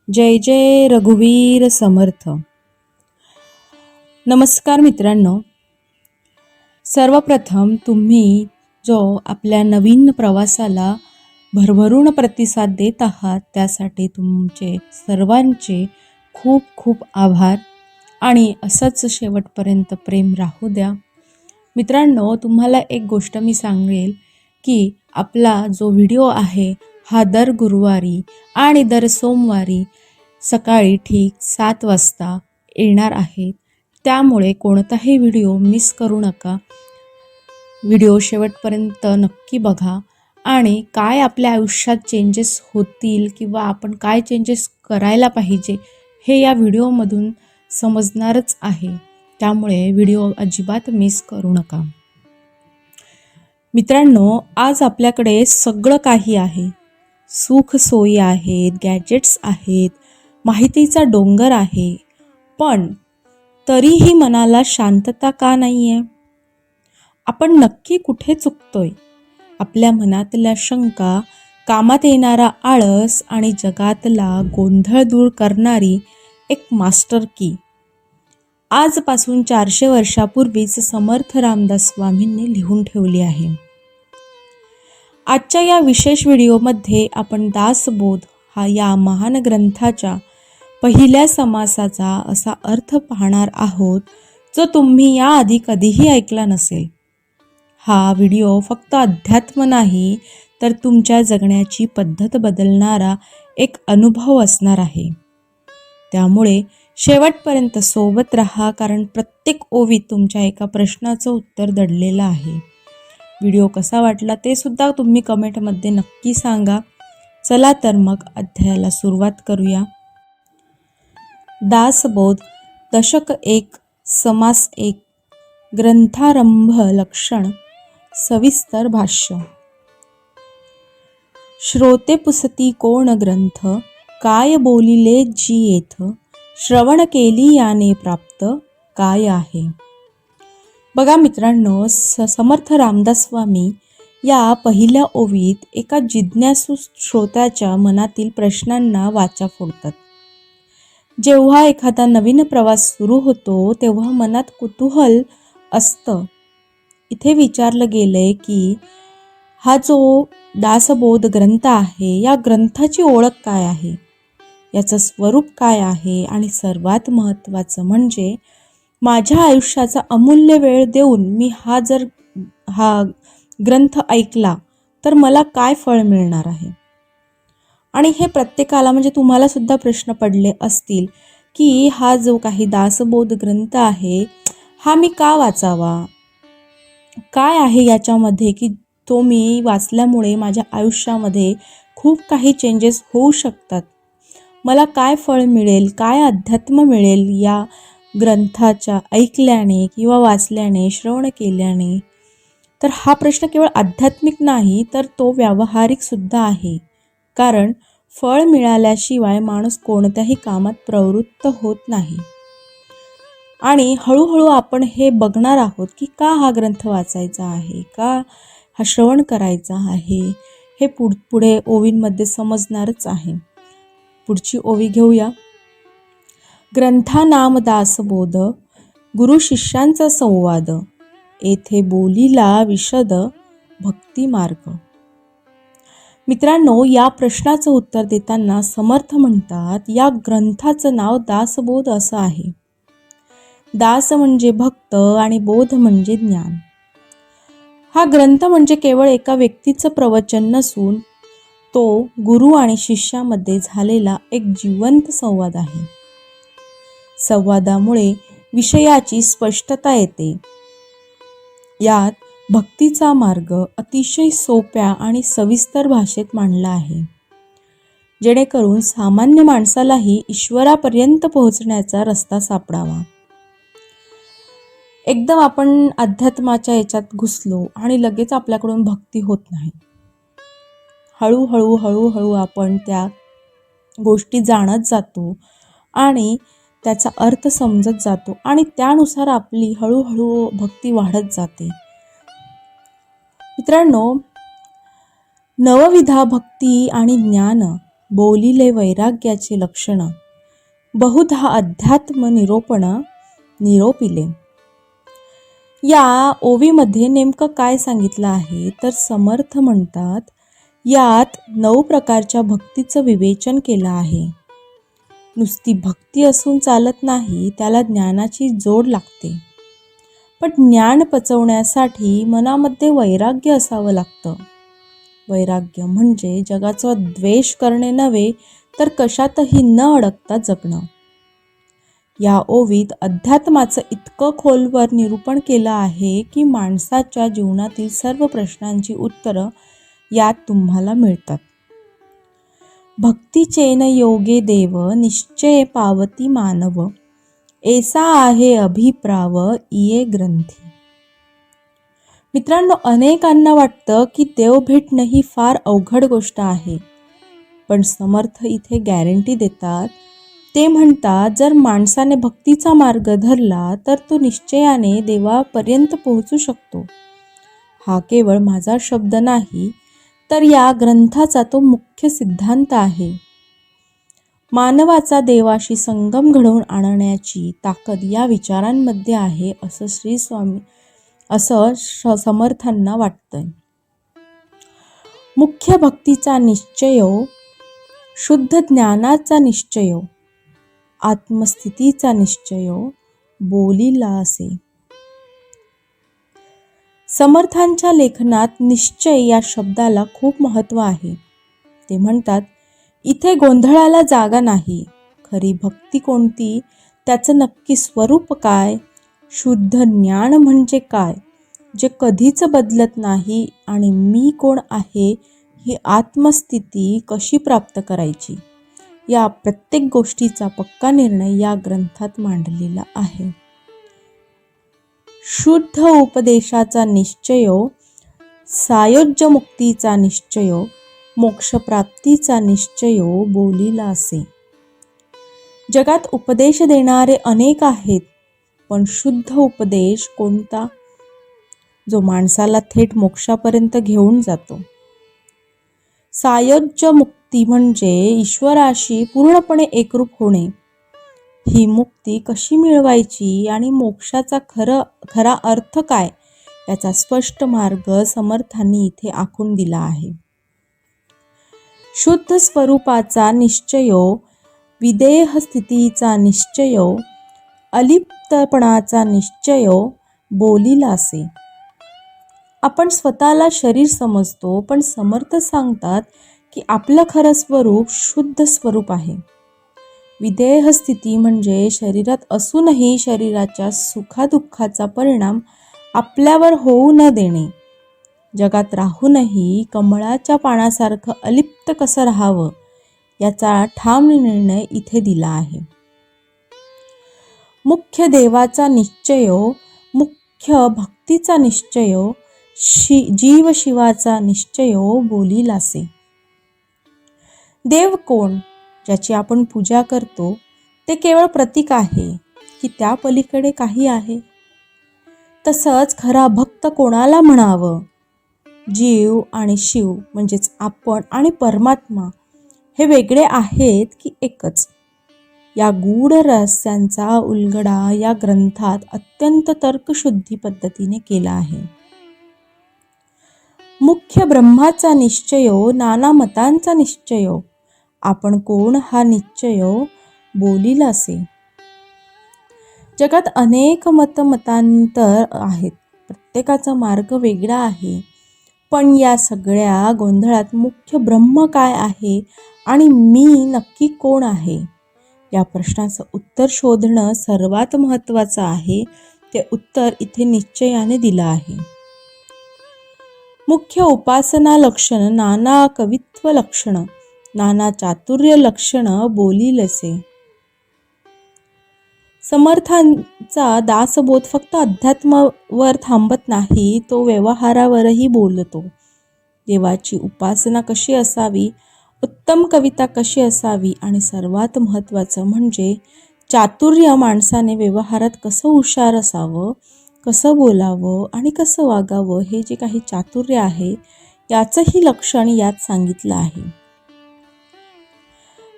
जय जय रघुवीर समर्थ. नमस्कार मित्रांनो, सर्वप्रथम तुम्ही जो आपल्या नवीन प्रवासाला भरभरून प्रतिसाद देत आहात त्यासाठी तुमचे सर्वांचे खूप खूप आभार आणि असंच शेवटपर्यंत प्रेम राहू द्या. मित्रांनो, तुम्हाला एक गोष्ट मी सांगेल की आपला जो व्हिडिओ आहे हा दर गुरुवारी आणि दर सोमवारी सकाळी ठीक 7 वाजता येणार आहे. त्यामुळे कोणताही व्हिडिओ मिस करू नका. व्हिडिओ शेवटपर्यंत नक्की बघा आणि काय आपल्या आयुष्यात चेंजेस होतील किंवा आपण काय चेंजेस करायला पाहिजे हे या व्हिडिओमधून समजणारच आहे. त्यामुळे व्हिडिओ अजिबात मिस करू नका. मित्रांनो, आज आपल्याकडे सगळं काही आहे. सुख सोयी आहेत, गॅजेट्स आहेत, माहितीचा डोंगर आहे, पण तरीही मनाला शांतता का नाही आहे? आपण नक्की कुठे चुकतोय? आपल्या मनातल्या शंका, कामात येणारा आळस आणि जगातला गोंधळ दूर करणारी एक मास्टर की आजपासून 400 वर्षापूर्वीच समर्थ रामदास स्वामींनी लिहून ठेवली आहे. आजच्या या विशेष व्हिडिओमध्ये आपण दासबोध हा या महान ग्रंथाच्या पहिल्या समासाचा असा अर्थ पाहणार आहोत जो तुम्ही याआधी कधीही ऐकला नसेल. हा व्हिडिओ फक्त अध्यात्म नाही तर तुमच्या जगण्याची पद्धत बदलणारा एक अनुभव असणार आहे. त्यामुळे शेवटपर्यंत सोबत राहा, कारण प्रत्येक ओवीत तुमच्या एका प्रश्नाचं उत्तर दडलेलं आहे. व्हिडिओ कसा वाटला ते सुद्धा तुम्ही कमेंटमध्ये नक्की सांगा. चला तर मग अध्यायाला सुरुवात करूया. दासबोध दशक 1 समास 1 ग्रंथारंभ लक्षण सविस्तर भाष्य. श्रोते पुसती कोण ग्रंथ, काय बोलिले जी येथ, श्रवण केली याने प्राप्त काय आहे. बघा मित्रांनो, समर्थ रामदास स्वामी या पहिल्या ओवीत एका जिज्ञासू श्रोत्याच्या मनातील प्रश्नांना वाचा फोडतात. जेव्हा एखादा नवीन प्रवास सुरू होतो तेव्हा मनात कुतूहल असतं. इथे विचारलं गेलंय की हा जो दासबोध ग्रंथ आहे या ग्रंथाची ओळख काय आहे, याचं स्वरूप काय आहे आणि सर्वात महत्त्वाचं म्हणजे माझ्या आयुष्याचा अमूल्य वेळ देऊन मी हा ग्रंथ ऐकला तर मला काय फळ मिळणार आहे. आणि हे प्रत्येकाला म्हणजे तुम्हाला सुद्धा प्रश्न पडले असतील की हा जो काही दासबोध ग्रंथ आहे हा मी का वाचावा, काय आहे याच्यामध्ये की तो मी वाचल्यामुळे माझ्या आयुष्यामध्ये खूप काही चेंजेस होऊ शकतात, मला काय फळ मिळेल, काय अध्यात्म मिळेल या ग्रंथाच्या ऐकल्याने किंवा वाचल्याने, श्रवण केल्याने. तर हा प्रश्न केवळ आध्यात्मिक नाही तर तो व्यावहारिक सुद्धा आहे, कारण फळ मिळाल्याशिवाय माणूस कोणत्याही कामात प्रवृत्त होत नाही. आणि हळूहळू आपण हे बघणार आहोत की का हा ग्रंथ वाचायचा आहे, का हा श्रवण करायचा आहे, हे पुढे ओवींमध्ये समजणारच आहे. पुढची ओवी घेऊया. ग्रंथानाम दासबोध, गुरु शिष्यांचा संवाद, येथे बोलिला विशद भक्ती मार्ग. मित्रांनो, या प्रश्नाचं उत्तर देताना समर्थ म्हणतात या ग्रंथाचं नाव दासबोध असं आहे. दास म्हणजे भक्त आणि बोध म्हणजे ज्ञान. हा ग्रंथ म्हणजे केवळ एका व्यक्तीचं प्रवचन नसून तो गुरु आणि शिष्यामध्ये झालेला एक जिवंत संवाद आहे. संवादामुळे विषयाची स्पष्टता येते. यात भक्तीचा मार्ग अतिशय सोप्या आणि सविस्तर भाषेत मांडला आहे, जेणेकरून सामान्य माणसालाही ईश्वरापर्यंत पोहोचण्याचा रस्ता सापडावा. एकदम आपण अध्यात्माच्या याच्यात घुसलो आणि लगेच आपल्याकडून भक्ती होत नाही. हळूहळू आपण त्या गोष्टी जाणत जातो आणि त्याचा अर्थ समजत जातो आणि त्यानुसार आपली हळूहळू भक्ती वाढत जाते. मित्रांनो, नवविधा भक्ती आणि ज्ञान बोलिले वैराग्याचे लक्षण, बहुधा अध्यात्म निरोपिले. या ओवीमध्ये नेमकं काय सांगितलं आहे तर समर्थ म्हणतात, यात 9 प्रकारच्या भक्तीचं विवेचन केलं आहे. नुसती भक्ती असून चालत नाही, त्याला ज्ञानाची जोड लागते. पण ज्ञान पचवण्यासाठी मनामध्ये वैराग्य असावं लागतं. वैराग्य म्हणजे जगाचा द्वेष करणे नव्हे, तर कशातही न अडकता जगणं. या ओवीत अध्यात्माचं इतकं खोलवर निरूपण केलं आहे की माणसाच्या जीवनातील सर्व प्रश्नांची उत्तरं यात तुम्हाला मिळतात. भक्तीचेन योगे देव निश्चय पावती मानव, ऐसा आहे अभिप्राव इये ग्रंथी. मित्रांनो, अनेकांना वाटतं की देव भेटणं ही फार अवघड गोष्ट आहे. पण समर्थ इथे गॅरंटी देतात. ते म्हणतात, जर माणसाने भक्तीचा मार्ग धरला तर तो निश्चयाने देवापर्यंत पोहोचू शकतो. हा केवळ माझा शब्द नाही, तर या ग्रंथाचा तो मुख्य सिद्धांत आहे. मानवाचा देवाशी संगम घडवून आणण्याची ताकद या विचारांमध्ये आहे, असं समर्थांना वाटतंय. मुख्य भक्तीचा निश्चयो, शुद्ध ज्ञानाचा निश्चयो, आत्मस्थितीचा निश्चयो, बोलिला असे. समर्थांच्या लेखनात निश्चय या शब्दाला खूप महत्त्व आहे. ते म्हणतात, इथे गोंधळाला जागा नाही. खरी भक्ती कोणती, त्याचं नक्की स्वरूप काय, शुद्ध ज्ञान म्हणजे काय, जे कधीच बदलत नाही, आणि मी कोण आहे ही आत्मस्थिती कशी प्राप्त करायची, या प्रत्येक गोष्टीचा पक्का निर्णय या ग्रंथात मांडलेला आहे. शुद्ध उपदेशाचा निश्चयो, सायोज्य मुक्तीचा निश्चयो, मोक्षप्राप्तीचा निश्चयो, बोलिला असे. जगात उपदेश देणारे अनेक आहेत, पण शुद्ध उपदेश कोणता, जो माणसाला थेट मोक्षापर्यंत घेऊन जातो. सायोज्य मुक्ती म्हणजे ईश्वराशी पूर्णपणे एकरूप होणे. ही मुक्ती कशी मिळवायची आणि मोक्षाचा खरा अर्थ काय, याचा स्पष्ट मार्ग समर्थांनी इथे आखून दिला आहे. शुद्ध स्वरूपाचा निश्चयो, विदेह स्थितीचा निश्चयो, अलिप्तपणाचा निश्चयो, बोलिला असे. आपण स्वतःला शरीर समजतो, पण समर्थ सांगतात की आपलं खरं स्वरूप शुद्ध स्वरूप आहे. विदेह स्थिती म्हणजे शरीरात असूनही शरीराच्या सुखादुःखाचा परिणाम आपल्यावर होऊ न देणे. जगात राहूनही कमळाच्या पानासारखं अलिप्त कसं राहावं, याचा ठाम निर्णय इथे दिला आहे. मुख्य देवाचा निश्चयो, मुख्य भक्तीचा निश्चयो, जीव शिवाचा निश्चयो, बोलिला असे. देव कोण, ज्याची आपण पूजा करतो, ते केवळ प्रतीक आहे की त्या पलीकडे काही आहे. तसंच खरा भक्त कोणाला म्हणावं. जीव आणि शिव म्हणजेच आपण आणि परमात्मा हे वेगळे आहेत की एकच, या गूढ रहस्यांचा उलगडा या ग्रंथात अत्यंत तर्कशुद्धी पद्धतीने केला आहे. मुख्य ब्रह्माचा निश्चयो, नाना मतांचा निश्चयो, आपण कोण हा निश्चयो, बोलिला असे. जगात अनेक मतांतर आहेत, प्रत्येकाचा मार्ग वेगळा आहे. पण या सगळ्या गोंधळात मुख्य ब्रह्म काय आहे आणि मी नक्की कोण आहे, या प्रश्नाचं उत्तर शोधणं सर्वात महत्त्वाचं आहे. ते उत्तर इथे निश्चयाने दिलं आहे. मुख्य उपासना लक्षण, नाना कवित्व लक्षण, नाना चातुर्य लक्षण, बोलिलसे. समर्थांचा दासबोध फक्त अध्यात्मावर थांबत नाही, तो व्यवहारावरही बोलतो. देवाची उपासना कशी असावी, उत्तम कविता कशी असावी, आणि सर्वात महत्त्वाचं म्हणजे चातुर्य, माणसाने व्यवहारात कसं हुशार असावं, कसं बोलावं आणि कसं वागावं, हे जे काही चातुर्य आहे याचंही लक्षण यात सांगितलं आहे.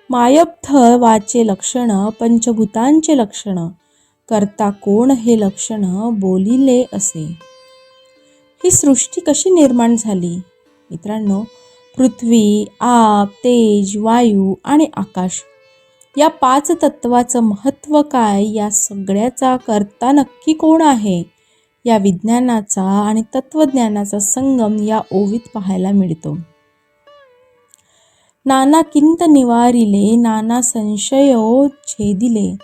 मायब्धवाचे लक्षण पंचभूतांचे लक्षण करता कोण हे लक्षण बोलिले असे. ही सृष्टी कशी निर्माण झाली? मित्रांनो, पृथ्वी, आप, तेज, वायू आणि आकाश या 5 तत्वाचं महत्त्व काय, या सगळ्याचा करता नक्की कोण आहे, या विज्ञानाचा आणि तत्वज्ञानाचा संगम या ओवीत पाहायला मिळतो. नाना किंत निवारिले, नाना संशयो छेदिले,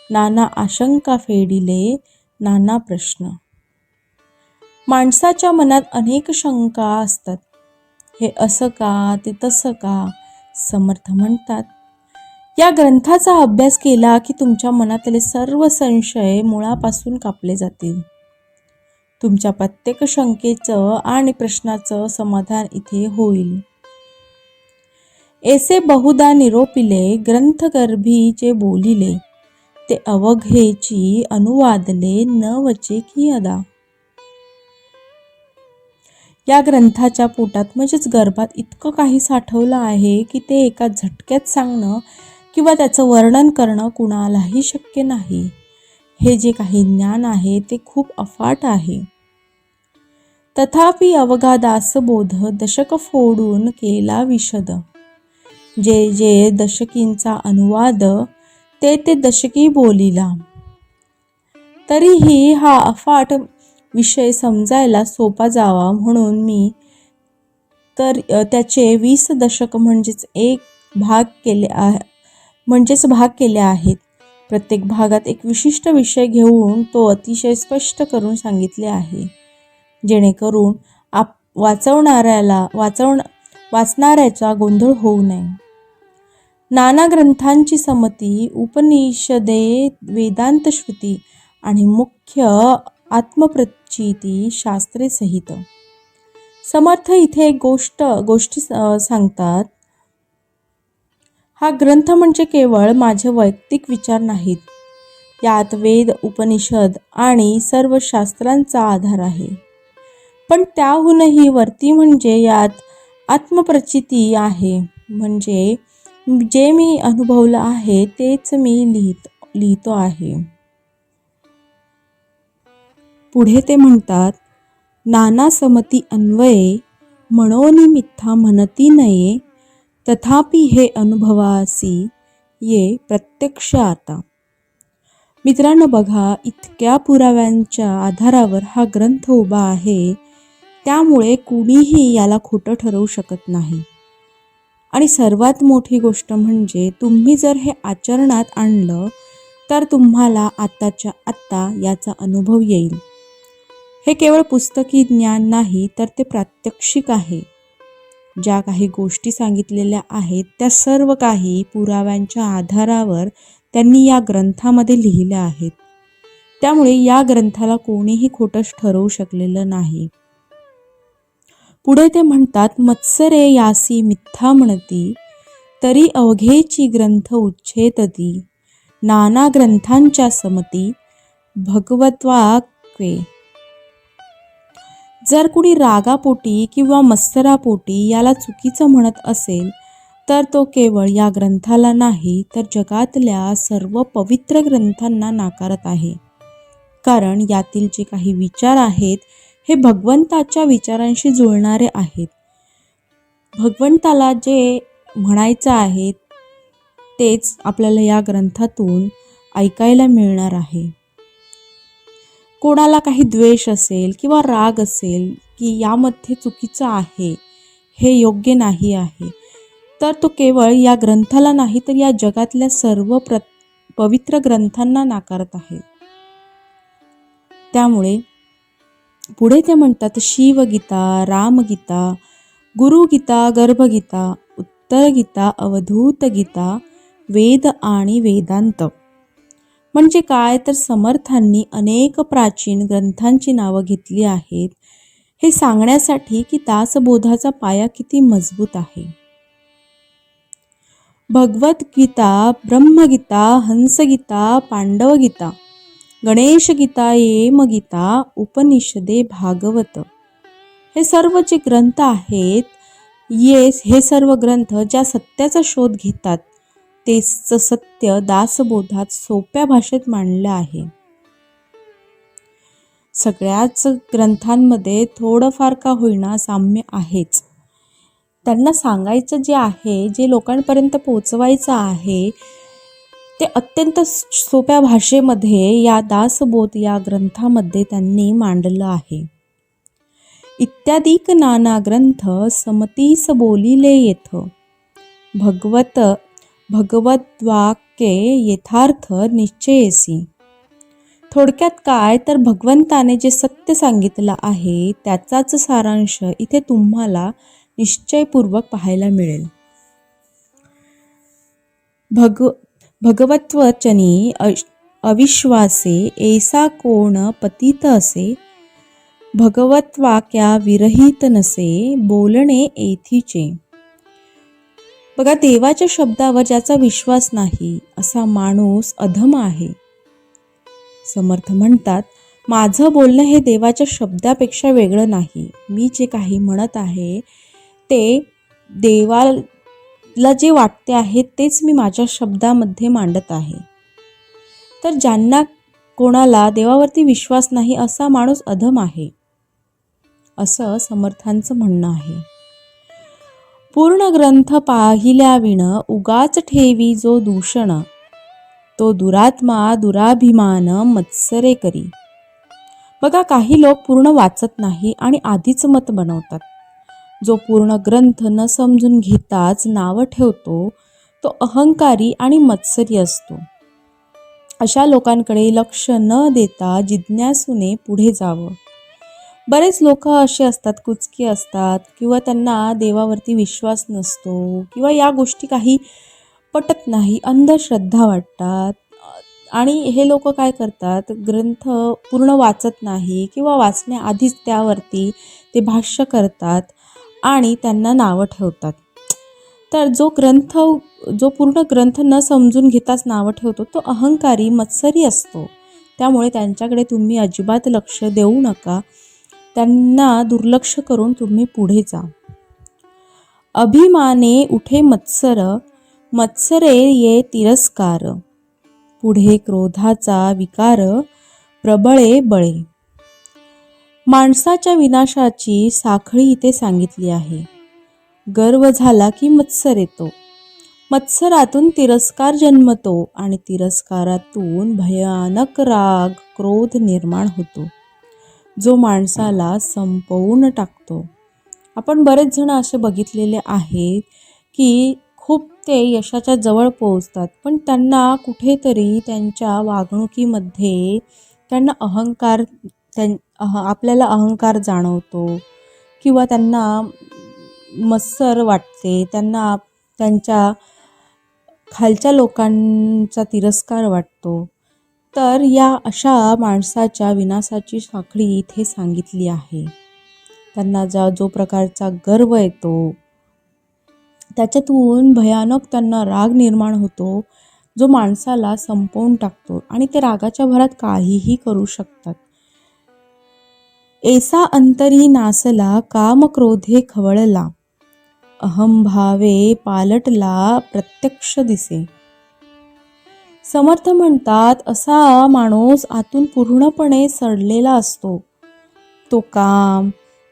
नाना आशंका फेडिले, नाना प्रश्न. माणसाच्या मनात अनेक शंका असतात. हे असं का, ते तसं का? समर्थ म्हणतात, या ग्रंथाचा अभ्यास केला की तुमच्या मनातले सर्व संशय मुळापासून कापले जातील. तुमच्या प्रत्येक शंकेचं आणि प्रश्नाचं समाधान इथे होईल. ऐसे बहुधा निरोपिले, ग्रंथगर्भी जे बोलिले, ते अवघेची अनुवादले, न वचे कियदा. या ग्रंथाच्या पोटात म्हणजेच गर्भात इतकं काही साठवलं आहे की ते एका झटक्यात सांगणं किंवा त्याचं वर्णन करणं कुणालाही शक्य नाही. हे जे काही ज्ञान आहे ते खूप अफाट आहे. तथापि अवघा दासबोध दशक फोडून केला विशद. जे जे दशकींचा अनुवाद ते ते दशकी बोलिला. तरीही हा अफाट विषय समजायला सोपा जावा म्हणून मी तर त्याचे 20 दशक म्हणजेच भाग केले आहेत. प्रत्येक भागात एक विशिष्ट विषय घेऊन तो अतिशय स्पष्ट करून सांगितले आहे, जेणेकरून वाचणाऱ्याचा गोंधळ होऊ नये. नाना ग्रंथांची समती, उपनिषदे, वेदांत श्रुती आणि मुख्य आत्मप्रचिती शास्त्रे सहित. समर्थ इथे एक गोष्टी सांगतात. हा ग्रंथ म्हणजे केवळ माझे वैयक्तिक विचार नाहीत. यात वेद, उपनिषद आणि सर्व शास्त्रांचा आधार आहे. पण त्याहूनही वरती म्हणजे यात आत्मप्रचिती आहे. म्हणजे जे मी अनुभवलं आहे तेच मी लिहितो आहे. पुढे ते म्हणतात, नाना समती अन्वये, म्हणोनी मिथ्या म्हणती नये, तथापि हे अनुभवासी ये प्रत्यक्ष आता. मित्रांनो बघा, इतक्या पुराव्यांच्या आधारावर हा ग्रंथ उभा आहे, त्यामुळे कुणीही याला खोटं ठरवू शकत नाही. आणि सर्वात मोठी गोष्ट म्हणजे तुम्ही जर हे आचरणात आणलं तर तुम्हाला आत्ताच्या आत्ता याचा अनुभव येईल. हे केवळ पुस्तकी ज्ञान नाही तर ते प्रात्यक्षिक आहे. ज्या काही गोष्टी सांगितलेल्या आहेत त्या सर्व काही पुराव्यांच्या आधारावर त्यांनी या ग्रंथामध्ये लिहिल्या आहेत. त्यामुळे या ग्रंथाला कोणीही खोटंच ठरवू शकलेलं नाही. पुढे ते म्हणतात, मत्सरे यासी मिथ्या म्हणती, तरी अवघेची ग्रंथ उच्छेदती, नाना ग्रंथांच्या समती भगवत्वाक्वे. जर कुणी रागापोटी किंवा मत्सरापोटी याला चुकीचं म्हणत असेल तर तो केवळ या ग्रंथाला नाही तर जगातल्या सर्व पवित्र ग्रंथांना नाकारत आहे. कारण यातील जे काही विचार आहेत हे भगवंताच्या विचारांशी जुळणारे आहेत. भगवंताला जे म्हणायचं आहे तेच आपल्याला या ग्रंथातून ऐकायला मिळणार आहे. कोणाला काही द्वेष असेल किंवा राग असेल की यामध्ये चुकीचं आहे, हे योग्य नाही आहे, तर तो केवळ या ग्रंथाला नाही तर या जगातल्या सर्व पवित्र ग्रंथांना नाकारत आहे. त्यामुळे पुढे ते म्हणतात, शिवगीता, रामगीता, गुरुगीता, गर्भगीता, उत्तरगीता, अवधूत गीता, वेद आणि वेदांत. म्हणजे काय तर समर्थांनी अनेक प्राचीन ग्रंथांची नावं घेतली आहेत हे सांगण्यासाठी की दासबोधाचा पाया किती मजबूत आहे. भगवद्गीता, ब्रह्मगीता, हंसगीता, पांडवगीता, गणेशगीता, येमगीता, उपनिषदे, भागवत, हे सर्व जे ग्रंथ आहेत हे सर्व ग्रंथ ज्या सत्याचा शोध घेतात तेच सत्य दासबोधात सोप्या भाषेत मांडलं आहे. सगळ्याच ग्रंथांमध्ये थोडंफार का होईना साम्य आहेच. त्यांना सांगायचं जे आहे, जे लोकांपर्यंत पोचवायचं आहे, ते अत्यंत सोप्या भाषेमध्ये या दासबोध या ग्रंथामध्ये त्यांनी मांडलं आहे. इत्यादिक नाना ग्रंथ समतीस बोलिले येथ, भगवद्वाक्ये यथार्थ निश्चयसी. थोडक्यात काय तर भगवंताने जे सत्य सांगितलं आहे त्याचाच सारांश इथे तुम्हाला निश्चयपूर्वक पाहायला मिळेल. भगवत्वचनी अविश्वासे ऐसा कोण पतित असे, भगवत्वाक्या विरहित नसे बोलणे येथीचे. बघा, देवाच्या शब्दावर ज्याचा विश्वास नाही असा माणूस अधम आहे. समर्थ म्हणतात, माझं बोलणं हे देवाच्या शब्दापेक्षा वेगळं नाही. मी जे काही म्हणत आहे ते देवाला जे वाटते आहे तेच मी माझ्या शब्दामध्ये मांडत आहे. तर ज्यांना कोणाला देवावरती विश्वास नाही असा माणूस अधम आहे, असं समर्थांचं म्हणणं आहे. पूर्ण ग्रंथ पाहिल्याविण उगाच ठेवी जो दूषण, तो दुरात्मा दुराभिमान मत्सरे करी. बघा, काही लोक पूर्ण वाचत नाही आणि आधीच मत बनवतात. जो पूर्ण ग्रंथ न समजून घेताच नावं ठेवतो तो अहंकारी आणि मत्सरी असतो. अशा लोकांकडे लक्ष न देता जिज्ञासूने पुढे जावं. बरेच लोक असे असतात, कुचके असतात, किंवा त्यांना देवावरती विश्वास नसतो, किंवा या गोष्टी काही पटत नाही, अंधश्रद्धा वाटतात. आणि हे लोक काय करतात, ग्रंथ पूर्ण वाचत नाही किंवा वाचण्याआधीच त्यावरती ते भाष्य करतात आणि त्यांना नावं ठेवतात. तर जो पूर्ण ग्रंथ न समजून घेताच नावं ठेवतो तो अहंकारी मत्सरी असतो. त्यामुळे त्यांच्याकडे तुम्ही अजिबात लक्ष देऊ नका. त्यांना दुर्लक्ष करून तुम्ही पुढे जा. अभिमाने उठे मत्सर, मत्सरे ये तिरस्कार, पुढे क्रोधाचा विकार, प्रबळे बळे. माणसाच्या विनाशाची साखळी इथे सांगितली आहे. गर्व झाला की मत्सर येतो, मत्सरातून तिरस्कार जन्मतो आणि तिरस्कारातून भयानक राग क्रोध निर्माण होतो, जो माणसाला संपवून टाकतो. आपण बरेच जण असे बघितलेले आहेत की खूप ते यशाच्या जवळ पोहोचतात, पण त्यांना कुठेतरी त्यांच्या वागणुकीमध्ये त्यांना आपल्याला अहंकार जाणवतो, किंवा त्यांना मत्सर वाटते, त्यांना त्यांच्या खालच्या लोकांचा तिरस्कार वाटतो. तर या अशा माणसाच्या विनाशाची साखळी इथे सांगितली आहे. त्यांना जो प्रकारचा गर्व येतो त्याच्यातून भयानक त्यांना राग निर्माण होतो, जो माणसाला संपवून टाकतो आणि ते रागाच्या भरात काहीही करू शकतात. ऐसा अंतरी नासला काम क्रोधे खवळला, अहंभावे पालटला प्रत्यक्ष दिसे. समर्थ म्हणतात, असा माणूस आतून पूर्णपणे सडलेला असतो. तो काम,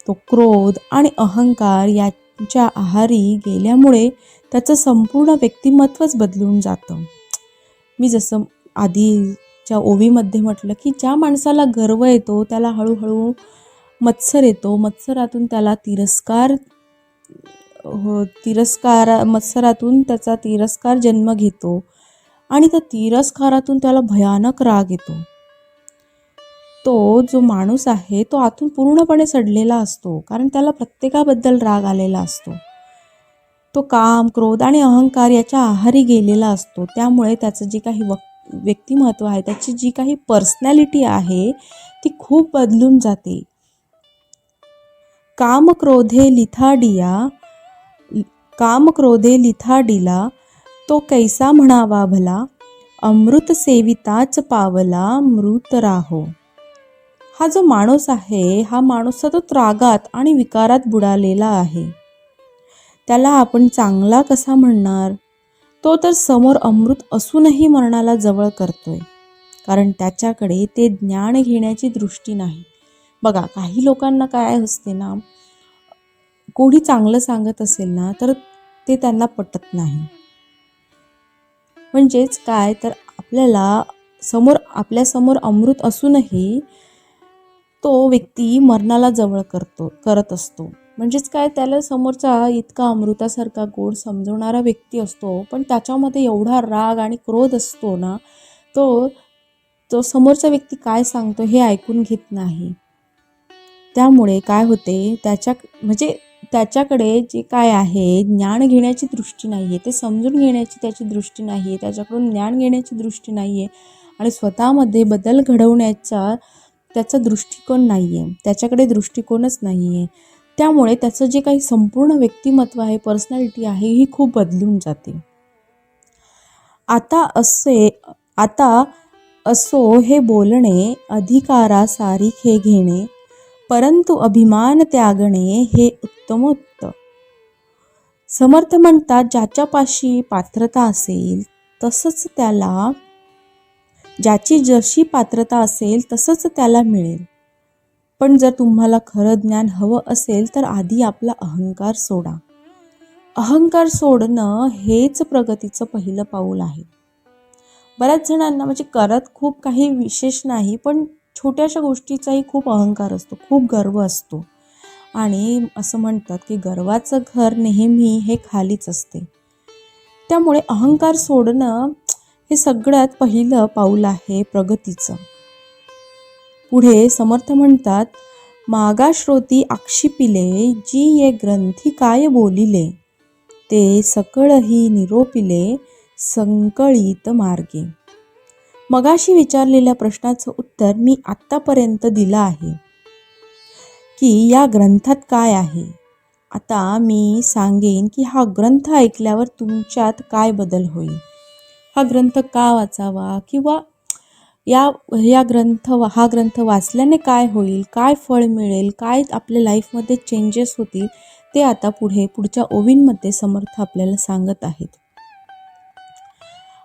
तो क्रोध आणि अहंकार यांच्या आहारी गेल्यामुळे त्याचं संपूर्ण व्यक्तिमत्वच बदलून जातं. मी जसं आधीच्या ओवीमध्ये म्हटलं की ज्या माणसाला गर्व येतो त्याला हळूहळू मत्सर येतो, मत्सरातून त्याला मत्सरातून त्याचा तिरस्कार जन्म घेतो आणि त्या तिरस्कारातून त्याला भयानक राग येतो. तो जो माणूस आहे तो आतून पूर्णपणे सडलेला असतो, कारण त्याला प्रत्येकाबद्दल राग आलेला असतो. तो काम, क्रोध आणि अहंकार याच्या आहारी गेलेला असतो. त्यामुळे त्याचं जे काही व्यक्तिमत्व आहे, त्याची जी काही पर्सनॅलिटी आहे ती खूप बदलून जाते. काम क्रोधे लिथाडिला, तो कैसा म्हणावा भला, अमृत सेविताच पावला मृत राहो. हा जो माणूस आहे, हा माणूस सतत रागात आणि विकारात बुडालेला आहे. त्याला आपण चांगला कसा म्हणणार? तो तर समोर अमृत असूनही मरणाला जवळ करतोय, कारण त्याच्याकडे ते ज्ञान घेण्याची दृष्टी नाही. बघा, काही लोकांना काय असते ना, कोणी चांगलं सांगत असेल ना तर ते त्यांना पटत नाही. म्हणजेच काय तर आपल्यासमोर अमृत असूनही तो व्यक्ती मरणाला जवळ करत असतो. म्हणजेच काय, त्याला समोरचा इतका अमृतासारखा गोड समजवणारा व्यक्ती असतो, पण त्याच्यामध्ये एवढा राग आणि क्रोध असतो ना, तो तो समोरचा व्यक्ती काय सांगतो हे ऐकून घेत नाही. त्यामुळे काय होते, त्याच्याकडे जे काय आहे, ज्ञान घेण्याची दृष्टी नाही आहे, ते समजून घेण्याची त्याची दृष्टी नाही आहे, त्याच्याकडून ज्ञान घेण्याची दृष्टी नाही आहे आणि स्वतःमध्ये बदल घडवण्याचा त्याचा दृष्टिकोन नाही आहे, त्याच्याकडे दृष्टिकोनच नाही आहे. त्यामुळे त्याचं जे काही संपूर्ण व्यक्तिमत्व आहे, पर्सनॅलिटी आहे, ही खूप बदलून जाते. आता असो हे बोलणे, अधिकारासारिखे घेणे, परंतु अभिमान त्यागणे हे उत्तमोत्तम. समर्थ म्हणतात, ज्याची जशी पात्रता असेल तसंच त्याला मिळेल. पण जर तुम्हाला खरं ज्ञान हवं असेल तर आधी आपला अहंकार सोडा. अहंकार सोडणं हेच प्रगतीचं पहिलं पाऊल आहे. बऱ्याच जणांना म्हणजे करत खूप काही विशेष नाही, पण छोट्याशा गोष्टीचाही खूप अहंकार असतो, खूप गर्व असतो. आणि असं म्हणतात की गर्वाचं घर नेहमी हे खालीच असते. त्यामुळे अहंकार सोडणं हे सगळ्यात पहिलं पाऊल आहे प्रगतीचं. पुढे समर्थ म्हणतात, मागा श्रोती आक्षिपिले, जी ये ग्रंथी काय बोलिले, ते सकळही निरोपिले, संकळीत मार्गे. मगाशी विचारलेल्या प्रश्नाचं उत्तर मी आत्तापर्यंत दिलं आहे की या ग्रंथात काय आहे. आता मी सांगेन की हा ग्रंथ ऐकल्यावर तुमच्यात काय बदल होईल, हा ग्रंथ का वाचावा, किंवा हा ग्रंथ वाचल्याने काय होईल, काय फळ मिळेल, काय आपल्या लाईफमध्ये चेंजेस होतील, ते आता पुढच्या ओवींमध्ये समर्थ आपल्याला सांगत आहेत.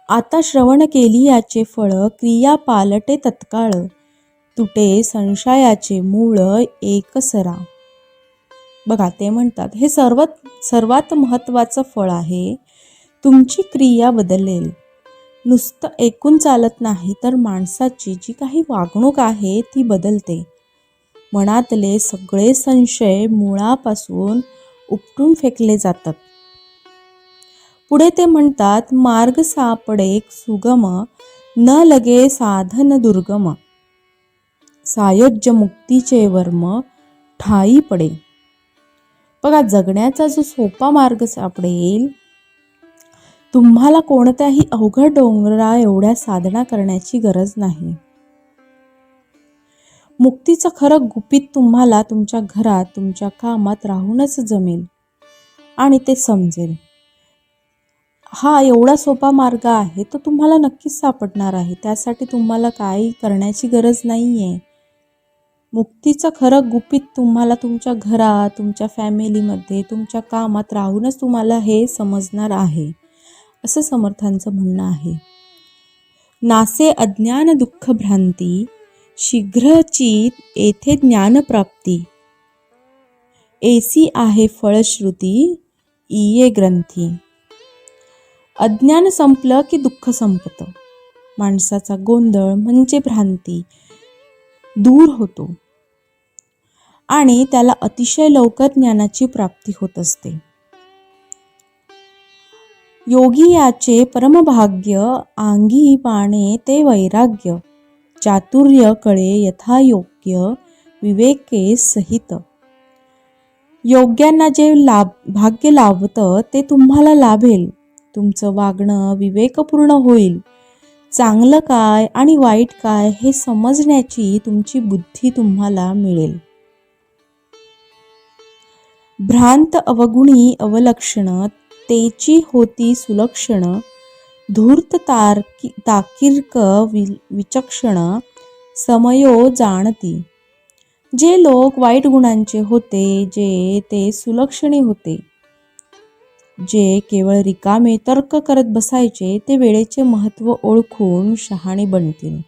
आता श्रवण केली याचे फळ, क्रिया पालटे तत्काळ, तुटे संशयाचे मूळ एकसरा. बघा, ते म्हणतात, हे सर्वात महत्त्वाचं फळ आहे. तुमची क्रिया बदलेल. नुसतं ऐकून चालत नाही, तर माणसाची जी काही वागणूक आहे ती बदलते. मनातले सगळे संशय मुळापासून उपटून फेकले जातात. पुढे ते म्हणतात, मार्ग सापडे सुगम, न लगे साधन दुर्गम, सायोज्य मुक्तीचे वर्म ठाई पडे. बघा, जगण्याचा जो सोपा मार्ग सापडेल, तुम्हाला कोणत्याही अवघड डोंगरा एवढ्या साधना करण्याची गरज नाही. मुक्तीचं खरं गुपित तुम्हाला तुमच्या घरात, तुमच्या कामात राहूनच जमेल आणि ते समजेल. हा एवढा सोपा मार्ग आहे, तो तुम्हाला नक्कीच सापडणार आहे. त्यासाठी तुम्हाला काही करण्याची गरज नाही आहे. मुक्तीचं खरं गुपित तुम्हाला तुमच्या घरात, तुमच्या फॅमिलीमध्ये, तुमच्या कामात राहूनच तुम्हाला हे समजणार आहे, असं समर्थांचं म्हणणं आहे. नासे अज्ञान दुःख भ्रांती, शीघ्रची येथे ज्ञानप्राप्ती, एसी आहे फळश्रुती, इये ग्रंथी. अज्ञान संपलं की दुःख संपतं. माणसाचा गोंधळ म्हणजे भ्रांती दूर होतो आणि त्याला अतिशय लवकर ज्ञानाची प्राप्ती होत असते. योगी याचे परमभाग्य, आंगी पाणे ते वैराग्य, चातुर्य कळे यथायोग्य, विवेके सहित. योग्यांना जे भाग्य लाभतं ते तुम्हाला लाभेल. तुमचं वागणं विवेकपूर्ण होईल. चांगलं काय आणि वाईट काय हे समजण्याची तुमची बुद्धी तुम्हाला मिळेल. भ्रांत अवगुणी अवलक्षण, तेची होती सुलक्षण, धूर्त तार्किक विचक्षण, समयो जाणती. जे लोक वाईट गुणांचे होते, जे ते सुलक्षणी होते, जे केवळ रिकामे तर्क करत बसायचे ते वेळेचे महत्त्व ओळखून शहाणे बनतील.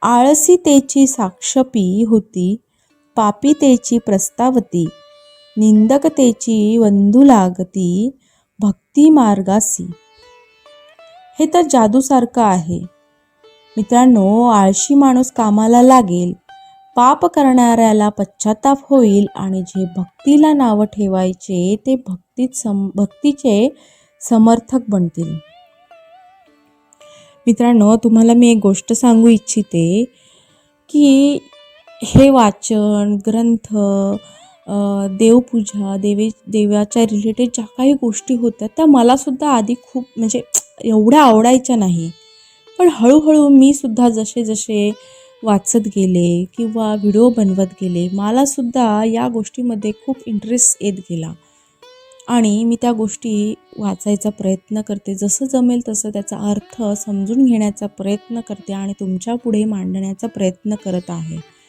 आळसीतेची साक्षपी होती, पापितेची प्रस्तावती, निंदकतेची वंधू लागती, भक्ती मार्गासी. हे तर जादूसारखं आहे. मित्रांनो, आळशी माणूस कामाला लागेल, पाप करणाऱ्याला पश्चाताप होईल आणि जे भक्तीला नावं ठेवायचे ते भक्तीचे समर्थक बनतील. मित्रांनो, तुम्हाला मी एक गोष्ट सांगू इच्छिते की हे वाचन, ग्रंथ, देवपूजा, देवाच्या रिलेटेड ज्या काही गोष्टी होत्या त्या मलासुद्धा आधी खूप म्हणजे एवढ्या आवडायच्या नाही. पण हळूहळू मी सुद्धा जसे जसे वाचत गेले किंवा व्हिडिओ बनवत गेले, मलासुद्धा या गोष्टीमध्ये खूप इंटरेस्ट येत गेला आणि मी त्या गोष्टी वाचायचा प्रयत्न करते. जसं जमेल तसं त्याचा अर्थ समजून घेण्याचा प्रयत्न करते आणि तुमच्या पुढे मांडण्याचा प्रयत्न करत आहे.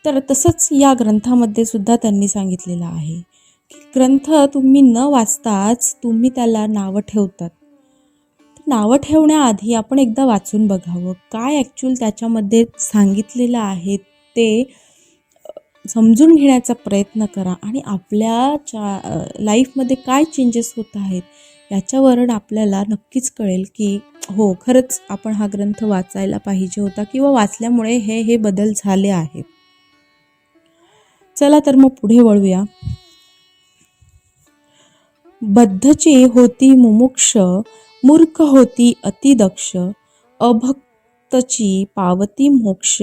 तर तसंच या ग्रंथामध्ये सुद्धा त्यांनी सांगितलेलं आहे की ग्रंथ तुम्ही न वाचताच तुम्ही त्याला नावं ठेवतात. नावं ठेवण्याआधी आपण एकदा वाचून बघावं, काय ॲक्च्युअल त्याच्यामध्ये सांगितलेलं आहे ते समजून घेण्याचा प्रयत्न करा आणि आपल्या लाईफमध्ये काय चेंजेस होत आहेत याच्यावरून आपल्याला नक्कीच कळेल की हो, खरंच आपण हा ग्रंथ वाचायला पाहिजे होता किंवा वाचल्यामुळे हे बदल झाले आहेत. चला तर मग पुढे वळूया. बद्धची होती मुमुक्ष, मूर्ख होती अतिदक्ष, अभक्तची पावती मोक्ष,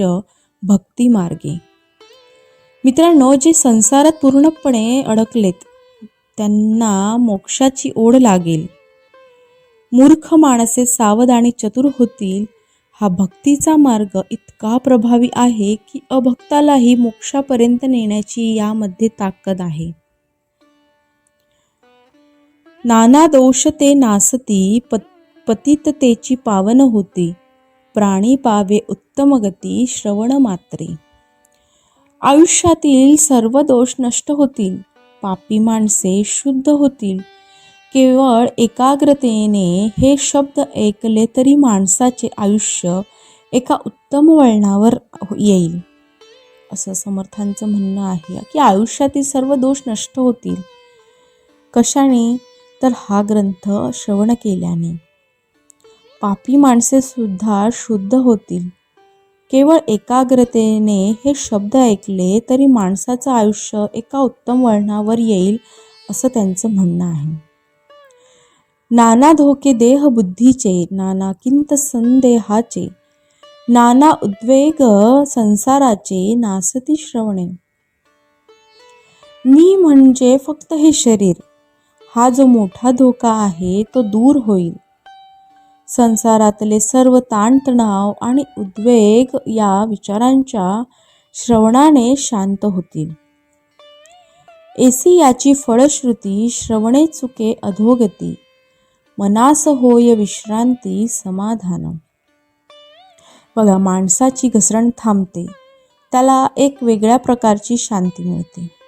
भक्ती मार्गे. मित्रांनो, जे संसारात पूर्णपणे अडकलेत त्यांना मोक्षाची ओढ लागेल. मूर्ख माणसे सावध आणि चतुर होतील. हा भक्तीचा मार्ग इतका प्रभावी आहे की अभक्तालाही मोक्षापर्यंत नेण्याची यामध्ये ताकद आहे. नाना दोष ते नासती, पतिततेची पावन होती, प्राणी पावे उत्तम गती, श्रवण मात्रे. आयुष्यातील सर्व दोष नष्ट होतील, पापी माणसे शुद्ध होतील. केवळ एकाग्रतेने हे शब्द ऐकले तरी माणसाचे आयुष्य एका उत्तम वळणावर येईल. असं समर्थांचं म्हणणं आहे की आयुष्यातील सर्व दोष नष्ट होतील. कशाने? तर हा ग्रंथ श्रवण केल्याने. पापी माणसे सुद्धा शुद्ध होतील. केवळ एकाग्रतेने हे शब्द ऐकले तरी माणसाचं आयुष्य एका उत्तम वळणावर येईल असं त्यांचं म्हणणं आहे. नाना धोके देहबुद्धीचे, नाना किंत संदेहाचे, नाना उद्वेग संसाराचे, नासती श्रवणे. मी म्हणजे फक्त हे शरीर, हा जो मोठा धोका आहे तो दूर होईल. संसारातले सर्व ताणतणाव आणि उद्वेग या विचारांच्या श्रवणाने शांत होतील. ऐसी याची फळश्रुती, श्रवणे चुके अधोगती, मनास होय विश्रांती समाधान. बघा, माणसाची घसरण थांबते, त्याला एक वेगळ्या प्रकारची शांती मिळते.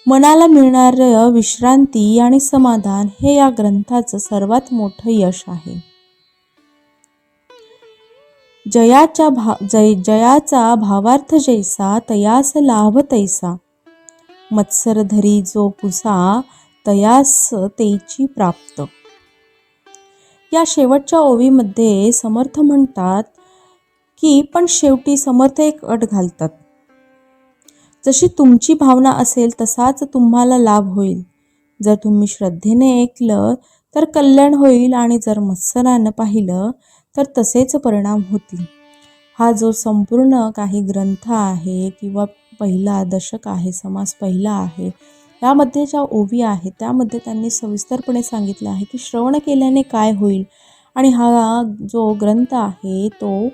मनाला मिळणारं विश्रांती आणि समाधान हे या ग्रंथाचं सर्वात मोठं यश आहे. जयाचा भावार्थ जैसा, तयास लाभ तैसा, मत्सर धरी जो पुसा, तयास तेची प्राप्त. या शेवटच्या ओवीमध्ये समर्थ म्हणतात की पण शेवटी समर्थ एक अट घालतात. जशी तुमची भावना असेल तसाच तुम्हाला लाभ होईल. जर तुम्ही श्रद्धेने ऐकलं तर कल्याण होईल आणि जर मत्सरानं पाहिलं तर तसेच परिणाम होतील. हा जो संपूर्ण काही ग्रंथ आहे किंवा पहिला दशक आहे, समास पहिला आहे, यामध्ये ज्या ओवी आहेत त्यामध्ये त्यांनी सविस्तरपणे सांगितलं आहे की श्रवण केल्याने काय होईल आणि हा जो ग्रंथ आहे तो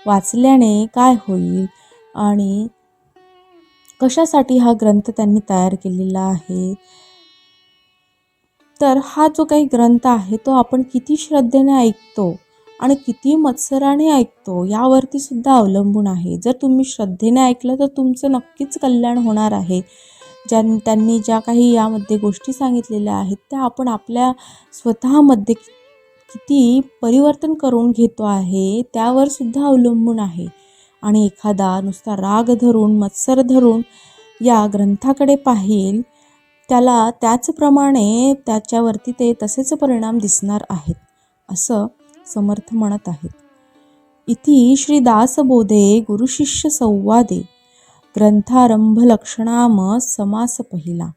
वाचल्याने काय होईल आणि कशासाठी हा ग्रंथ त्यांनी तयार केलेला आहे. तर हा जो काही ग्रंथ आहे तो आपण किती श्रद्धेने ऐकतो आणि किती मत्सराने ऐकतो यावरती सुद्धा अवलंबून आहे. जर तुम्ही श्रद्धेने ऐकलं तर तुमचं नक्कीच कल्याण होणार आहे. त्यांनी ज्या काही यामध्ये गोष्टी सांगितलेल्या आहेत त्या आपण आपल्या स्वतःमध्ये किती परिवर्तन करून घेतो आहे त्यावर सुद्धा अवलंबून आहे. आणि एखादा नुसता राग धरून मत्सर धरून या ग्रंथाकडे पाहील त्याला त्याचप्रमाणे त्याच्यावरती ते तसेच परिणाम दिसणार आहेत असं समर्थ म्हणत आहेत. इति श्री दासबोधे गुरुशिष्य संवादे ग्रंथारंभ लक्षणाम समास पहिला.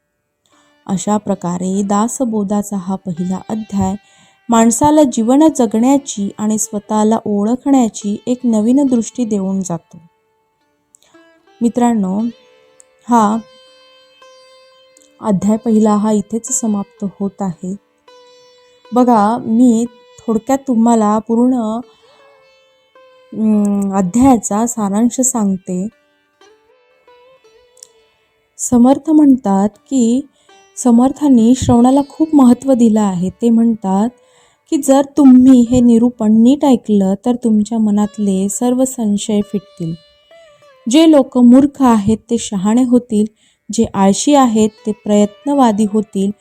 अशा प्रकारे दासबोधाचा हा पहिला अध्याय माणसाला जीवन जगण्याची आणि स्वतःला ओळखण्याची एक नवीन दृष्टी देऊन जातो. मित्रांनो, हा अध्याय पहिला हा इथेच समाप्त होत आहे. बघा, मी थोडक्यात तुम्हाला पूर्ण अध्यायाचा सारांश सांगते. समर्थ म्हणतात की समर्थांनी श्रवणाला खूप महत्त्व दिलं आहे. ते म्हणतात की जर तुम्ही हे निरूपण नीट ऐकलं तर तुमच्या मनातले सर्व संशय फिटतील. जे लोक मूर्ख आहेत ते शहाणे होतील, जे आळशी आहेत ते प्रयत्नवादी होतील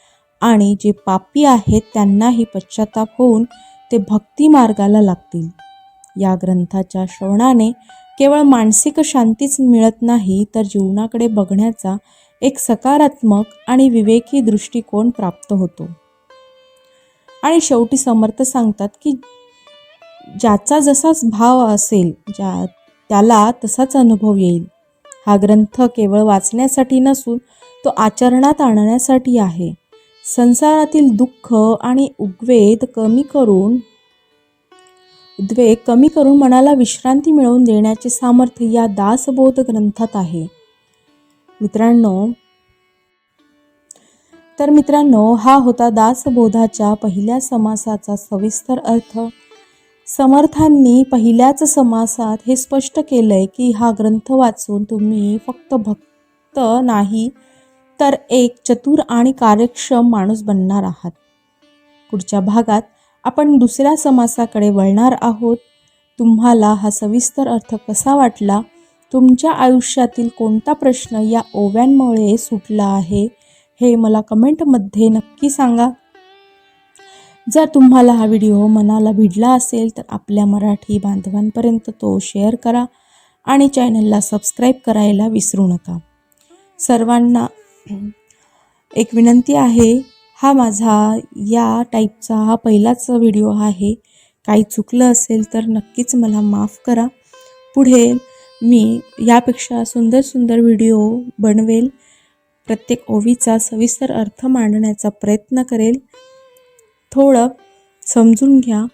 आणि जे पापी आहेत त्यांनाही पश्चाताप होऊन ते भक्ती मार्गाला लागतील. या ग्रंथाच्या श्रवणाने केवळ मानसिक शांतीच मिळत नाही तर जीवनाकडे बघण्याचा एक सकारात्मक आणि विवेकी दृष्टिकोन प्राप्त होतो. आणि शेवटी समर्थ सांगतात की ज्याचा जसाच भाव असेल त्याला तसाच अनुभव येईल. हा ग्रंथ केवळ वाचण्यासाठी नसून तो आचरणात आणण्यासाठी आहे. संसारातील दुःख आणि उद्वेग कमी करून मनाला विश्रांती मिळवून देण्याचे सामर्थ्य या दासबोध ग्रंथात आहे. मित्रांनो, हा होता दासबोधाच्या पहिल्या समासाचा सविस्तर अर्थ. समर्थांनी पहिल्याच समासात हे स्पष्ट केलंय की हा ग्रंथ वाचून तुम्ही फक्त भक्त नाही तर एक चतुर आणि कार्यक्षम माणूस बनणार आहात. पुढच्या भागात आपण दुसऱ्या समासाकडे वळणार आहोत. तुम्हाला हा सविस्तर अर्थ कसा वाटला? तुमच्या आयुष्यातील कोणता प्रश्न या ओव्यांमुळे सुटला आहे हे मला कमेंटमध्ये नक्की सांगा. जर तुम्हाला हा व्हिडिओ मनाला भिडला असेल तर आपल्या मराठी बांधवांपर्यंत तो शेअर करा आणि चॅनलला सबस्क्राईब करायला विसरू नका. सर्वांना एक विनंती आहे, हा माझा या टाईपचा हा पहिलाच व्हिडिओ आहे. काही चुकलं असेल तर नक्कीच मला माफ करा. पुढे मी यापेक्षा सुंदर सुंदर व्हिडिओ बनवेल. प्रत्येक ओवीचा सविस्तर अर्थ मांडण्याचा प्रयत्न करेल. थोडं समजून घ्या.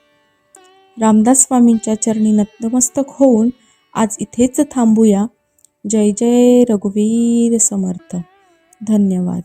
रामदास स्वामींच्या चरणी नतमस्तक होऊन आज इथेच थांबूया. जय जय रघुवीर समर्थ. धन्यवाद.